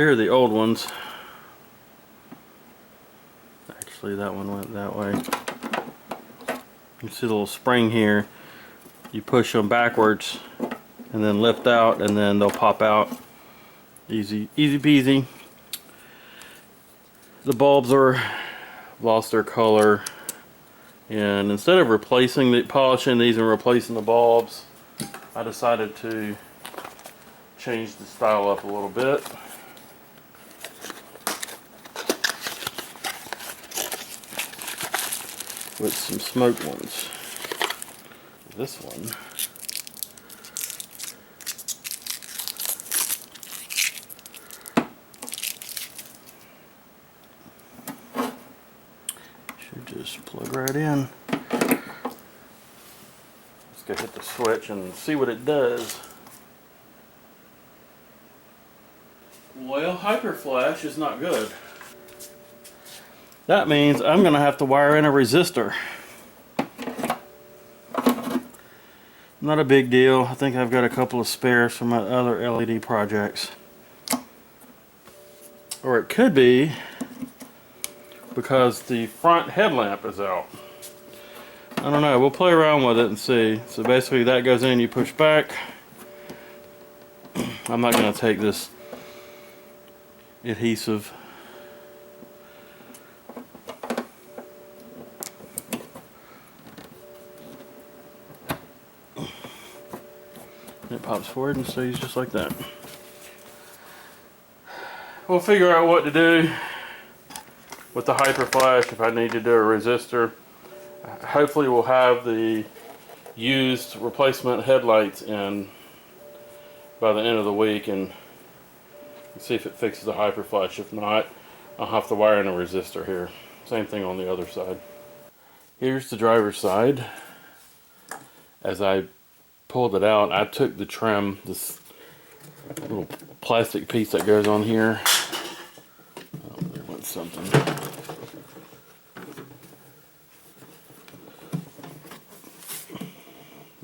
Here are the old ones. Actually, that one went that way. You see the little spring here. You push them backwards and then lift out, and then they'll pop out. Easy peasy. The bulbs are lost their color, and instead of polishing these and replacing the bulbs, I decided to change the style up a little bit. With some smoked ones. This one should just plug right in. Let's go hit the switch and see what it does. Well, hyperflash is not good. That means I'm going to have to wire in a resistor. Not a big deal. I think I've got a couple of spares from my other LED projects. Or it could be because the front headlamp is out. I don't know. We'll play around with it and see. So basically that goes in, you push back. I'm not going to take this adhesive. It pops forward and stays just like that. We'll figure out what to do with the hyperflash if I need to do a resistor. Hopefully we'll have the used replacement headlights in by the end of the week and see if it fixes the hyperflash. If not, I'll have to wire in a resistor here. Same thing on the other side. Here's the driver's side. As I pulled it out, I took the trim, this little plastic piece that goes on here. Oh, there went something.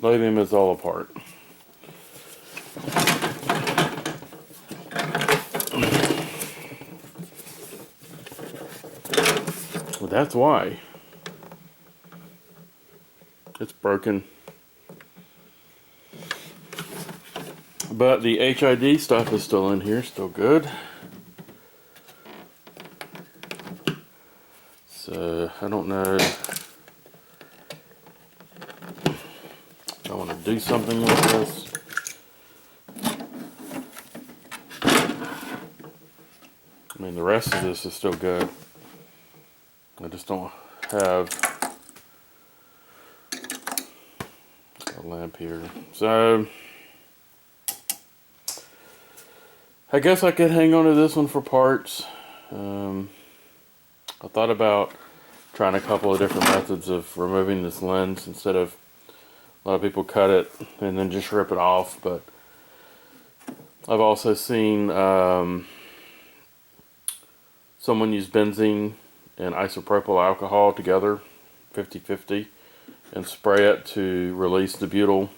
Lithium is all apart. Well, that's why. It's broken. But the HID stuff is still in here, still good. So, I don't know if I want to do something with this. I mean, the rest of this is still good. I just don't have a lamp here. So, I guess I could hang on to this one for parts. I thought about trying a couple of different methods of removing this lens instead of a lot of people cut it and then just rip it off. But I've also seen someone use benzene and isopropyl alcohol together, 50-50, and spray it to release the butyl.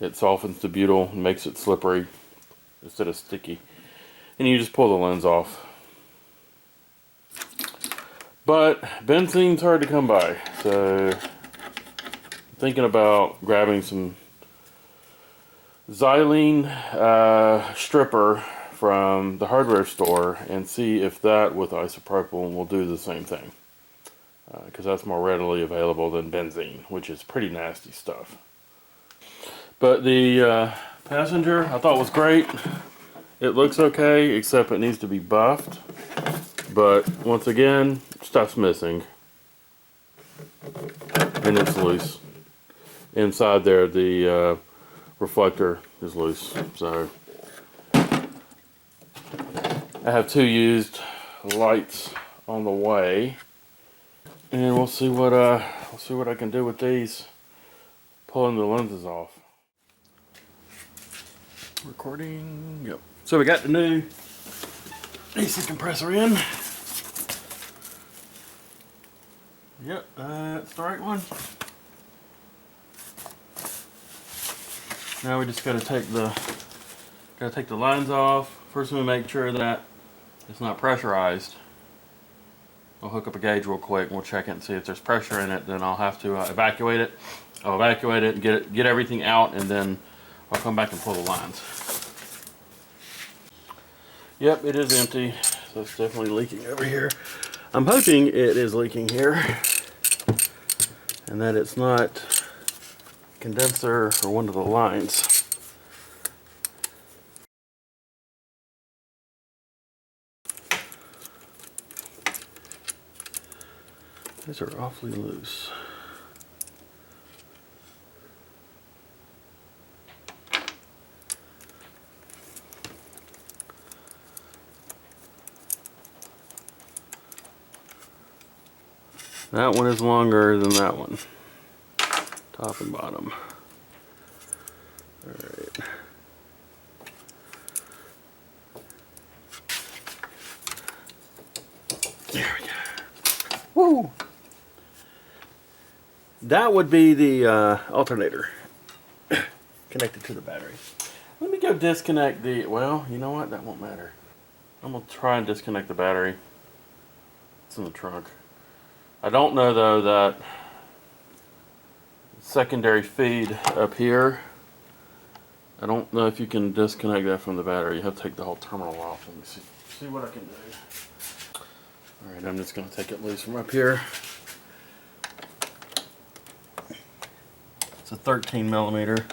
It softens the butyl and makes it slippery instead of sticky, and you just pull the lens off. But benzene's hard to come by, so I'm thinking about grabbing some xylene stripper from the hardware store and see if that with isopropyl will do the same thing, because that's more readily available than benzene, which is pretty nasty stuff. But the passenger I thought was great. It looks okay, except it needs to be buffed. But once again, stuff's missing. And it's loose. Inside there, the reflector is loose. So I have two used lights on the way, and we'll see what I can do with these, pulling the lenses off. Recording. Yep. So we got the new AC compressor in. Yep, that's the right one. Now we just gotta take the lines off, first we make sure that it's not pressurized. I'll hook up a gauge real quick and we'll check it and see if there's pressure in it. Then I'll have to evacuate it. I'll evacuate it and get everything out, and then I'll come back and pull the lines. Yep, it is empty, so it's definitely leaking over here. I'm hoping it is leaking here and that it's not condenser or one of the lines. These are awfully loose. That one is longer than that one. Top and bottom. Alright. There we go. Woo! That would be the alternator connected to the battery. Let me go disconnect the, well, you know what? That won't matter. I'm going to try and disconnect the battery. It's in the trunk. I don't know though that secondary feed up here, I don't know if you can disconnect that from the battery. You have to take the whole terminal off. Let me see what I can do. Alright, I'm just going to take it loose from up here. It's a 13 millimeter.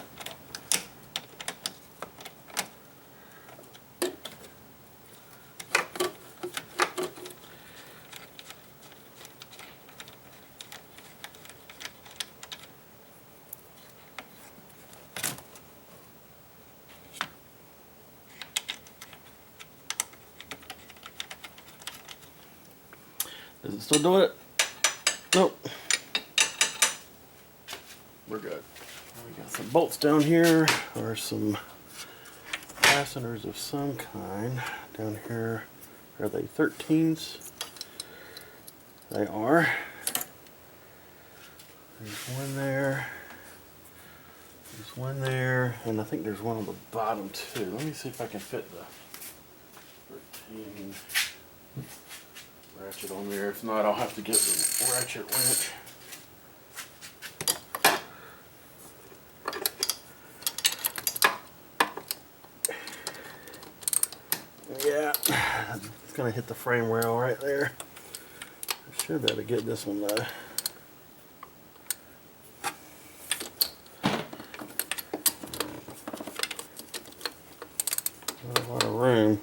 Does it still do it? Nope. We're good. We got some bolts down here, or some fasteners of some kind. Down here, are they 13s? They are. There's one there. There's one there, and I think there's one on the bottom too. Let me see if I can fit the 13 ratchet on there. If not, I'll have to get the ratchet wrench. Yeah, it's gonna hit the frame rail right there. I should be able to get this one though. Not a lot of room.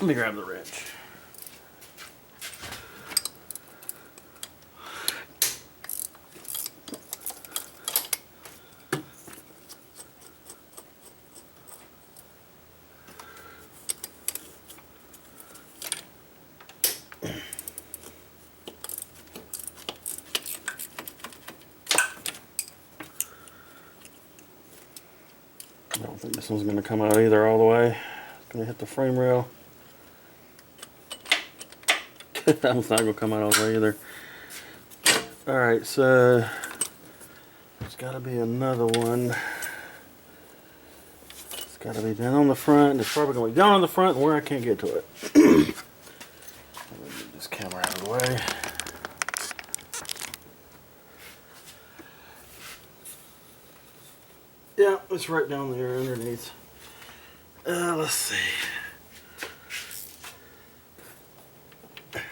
Let me grab the wrench. I don't think this one's going to come out either all the way. It's going to hit the frame rail. That one's not going to come out all the way either. Alright, so there's got to be another one. It's got to be down on the front. It's probably going to be down on the front where I can't get to it. Let me get this camera out of the way. Yeah, it's right down there underneath. Let's see. Get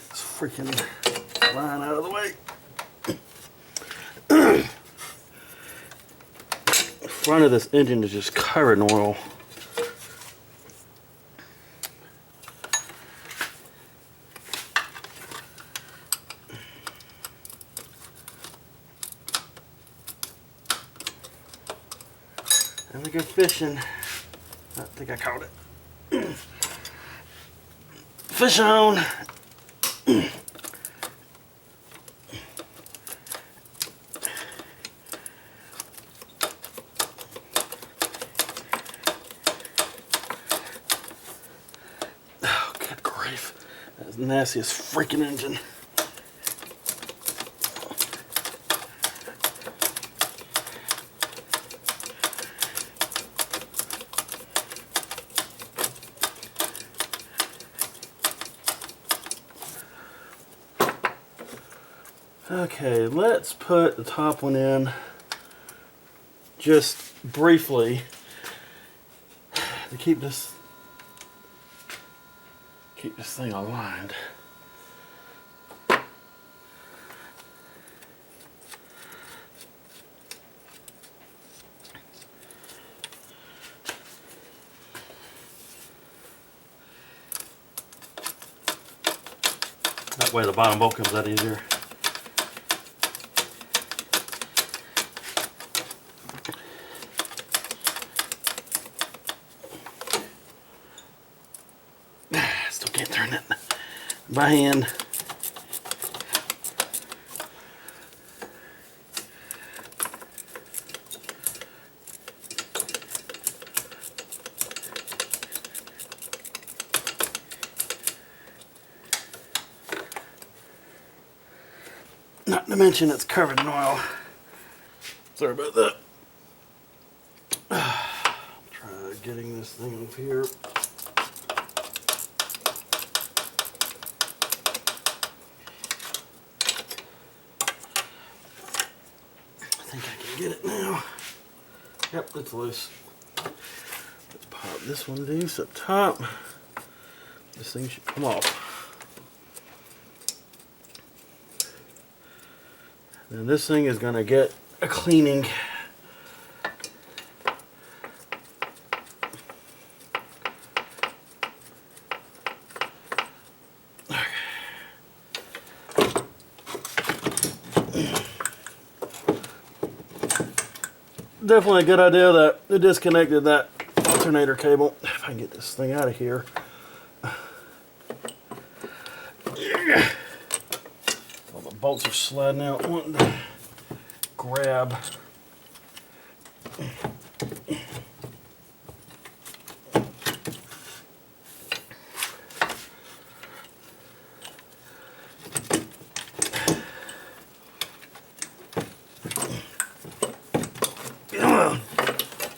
this freaking line out of the way. The front of this engine is just covered in oil. And we go fishing. I think I caught it. Fish on. Oh, good grief. That's the nastiest freaking engine. Okay, let's put the top one in just briefly to keep this thing aligned. That way the bottom bolt comes out easier. Still can't turn it by hand. Not to mention it's covered in oil. Sorry about that. Try getting this thing up here. I think I can get it now. Yep, it's loose. Let's pop this one loose up top. This thing should come off. And this thing is going to get a cleaning. Definitely a good idea that it disconnected that alternator cable. If I can get this thing out of here. All the bolts are sliding out, wanting to grab.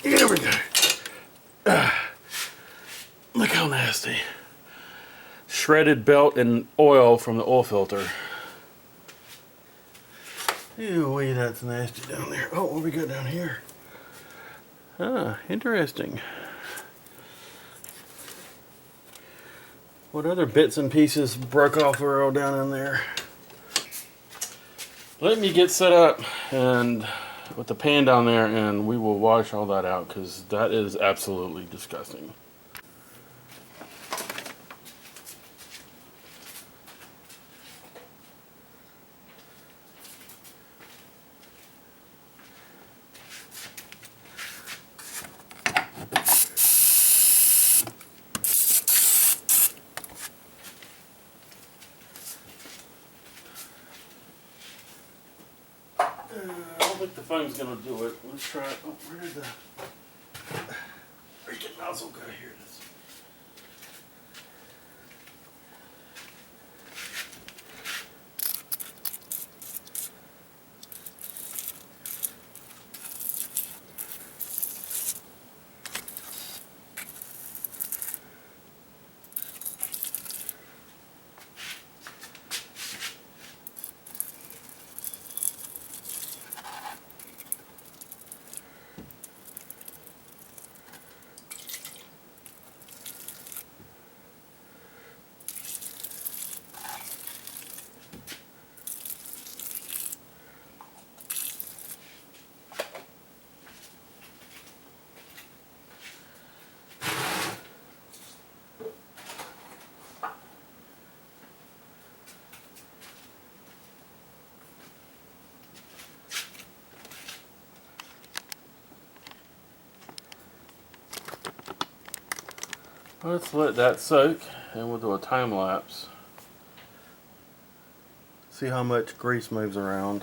Here we go. Look how nasty. Shredded belt and oil from the oil filter. Ew, that's nasty down there. Oh, what we got down here? Ah, interesting. What other bits and pieces broke off or all down in there? Let me get set up and with the pan down there, and we will wash all that out because that is absolutely disgusting. I don't think the foam's gonna do it. Let's try it. Oh, where did the freaking nozzle go? Here it is. Let's let that soak and we'll do a time lapse. See how much grease moves around.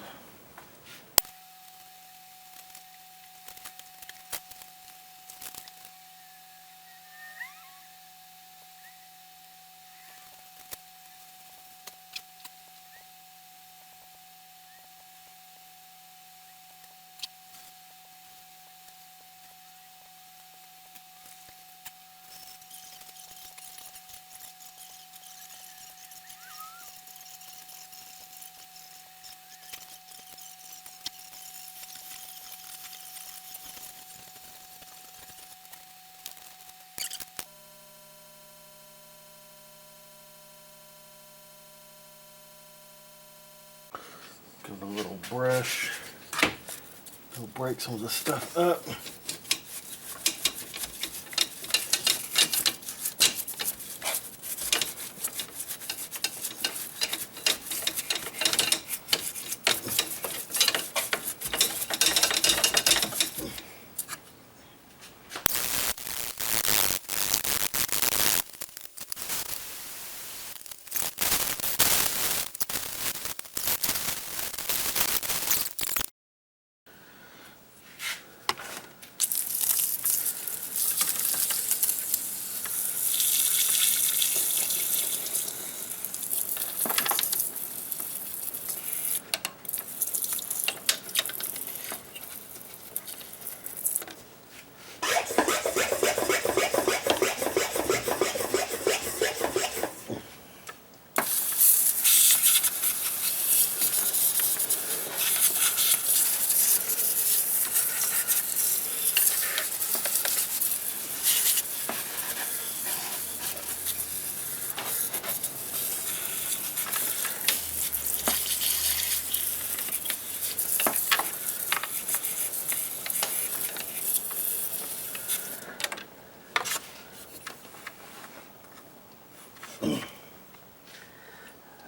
With a little brush, it'll break some of the stuff up.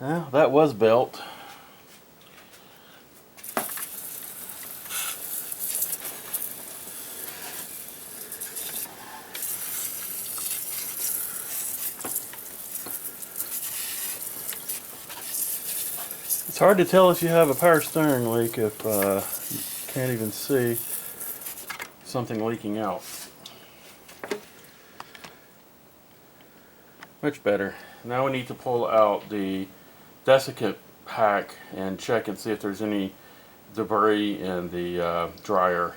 Well, that was belt. It's hard to tell if you have a power steering leak if you can't even see something leaking out. Much better. Now we need to pull out the desiccant pack and check and see if there's any debris in the dryer.